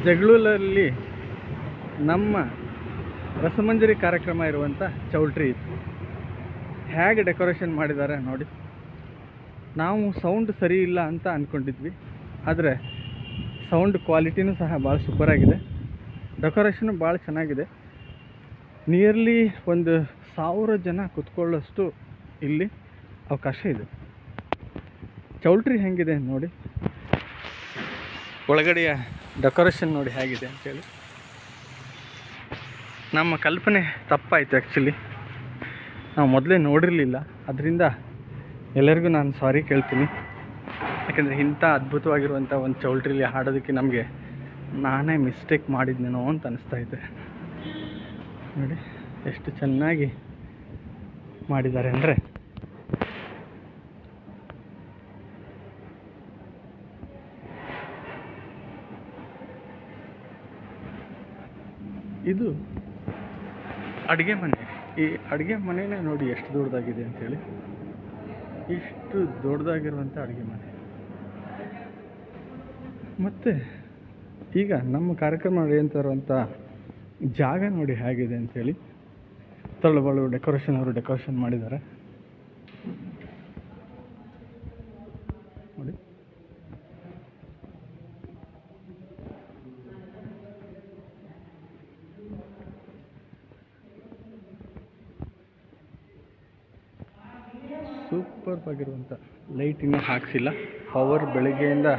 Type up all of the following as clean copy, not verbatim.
ಜಗಳೂರಲ್ಲಿ ನಮ್ಮ ರಸಮಂಜರಿ ಕಾರ್ಯಕ್ರಮ ಇರುವಂಥ ಚೌಲ್ಟ್ರಿ ಇತ್ತು. ಹೇಗೆ ಡೆಕೋರೇಷನ್ ಮಾಡಿದ್ದಾರೆ ನೋಡಿ. ನಾವು ಸೌಂಡ್ ಸರಿ ಇಲ್ಲ ಅಂತ ಅಂದ್ಕೊಂಡಿದ್ವಿ, ಆದರೆ ಸೌಂಡ್ ಕ್ವಾಲಿಟಿನೂ ಸಹ ಭಾಳ ಸೂಪರಾಗಿದೆ. ಡೆಕೋರೇಷನು ಭಾಳ ಚೆನ್ನಾಗಿದೆ. ನಿಯರ್ಲಿ 1,000 ಜನ ಕೂತ್ಕೊಳ್ಳೋಷ್ಟು ಇಲ್ಲಿ ಅವಕಾಶ ಇದೆ. ಚೌಲ್ಟ್ರಿ ಹೆಂಗಿದೆ ನೋಡಿ, ಒಳಗಡೆಯ ಡೆಕೋರೇಷನ್ ನೋಡಿ ಹೇಗಿದೆ ಅಂತೇಳಿ. ನಮ್ಮ ಕಲ್ಪನೆ ತಪ್ಪಾಯಿತು ಆ್ಯಕ್ಚುಲಿ. ನಾವು ಮೊದಲೇ ನೋಡಿರಲಿಲ್ಲ, ಅದರಿಂದ ಎಲ್ಲರಿಗೂ ನಾನು ಸಾರಿ ಕೇಳ್ತೀನಿ. ಯಾಕೆಂದರೆ ಇಂಥ ಅದ್ಭುತವಾಗಿರುವಂಥ ಒಂದು ಚೌಲ್ಟ್ರಿಲಿ ಹಾಡೋದಕ್ಕೆ ನಾನೇ ಮಿಸ್ಟೇಕ್ ಮಾಡಿದ್ನೇನೋ ಅಂತ ಅನಿಸ್ತಾ ಇದೆ. ನೋಡಿ ಎಷ್ಟು ಚೆನ್ನಾಗಿ ಮಾಡಿದ್ದಾರೆ ಅಂದರೆ. ಇದು ಅಡುಗೆ ಮನೆ. ಈ ಅಡುಗೆ ಮನೆಯೇ ನೋಡಿ ಎಷ್ಟು ದೊಡ್ಡದಾಗಿದೆ ಅಂಥೇಳಿ. ಇಷ್ಟು ದೊಡ್ಡದಾಗಿರುವಂಥ ಅಡುಗೆ ಮನೆ. ಮತ್ತು ಈಗ ನಮ್ಮ ಕಾರ್ಯಕ್ರಮ ನಡೆಯುವಂಥ ಇರುವಂಥ ಜಾಗ ನೋಡಿ ಹೇಗಿದೆ ಅಂಥೇಳಿ. ತಳ್ಳಬಾಳು ಅವರು ಡೆಕೋರೇಷನ್ ಮಾಡಿದ್ದಾರೆ ನೋಡಿ. ಸೂಪರ್ ಆಗಿರುವಂಥ ಲೈಟ್ ಇನ್ನೂ ಹಾಕ್ಸಿಲ್ಲ. ಪವರ್ ಬೆಳಗ್ಗೆಯಿಂದ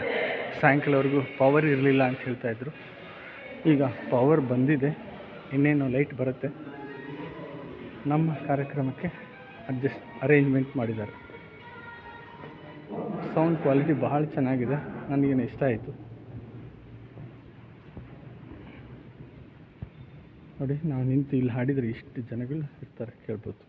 ಸಾಯಂಕಾಲವರೆಗೂ ಪವರ್ ಇರಲಿಲ್ಲ ಅಂತ ಹೇಳ್ತಾಯಿದ್ರು. ಈಗ ಪವರ್ ಬಂದಿದೆ, ಇನ್ನೇನು ಲೈಟ್ ಬರುತ್ತೆ. ನಮ್ಮ ಕಾರ್ಯಕ್ರಮಕ್ಕೆ ಅರೇಂಜ್ಮೆಂಟ್ ಮಾಡಿದ್ದಾರೆ. ಸೌಂಡ್ ಕ್ವಾಲಿಟಿ ಬಹಳ ಚೆನ್ನಾಗಿದೆ, ನನಗೇನು ಇಷ್ಟ ಆಯಿತು ನೋಡಿ. ನಾವು ನಿಂತು ಇಲ್ಲಿ ಹಾಡಿದರೆ ಇಷ್ಟು ಜನಗಳು ಇರ್ತಾರೆ ಕೇಳ್ಬೋದು.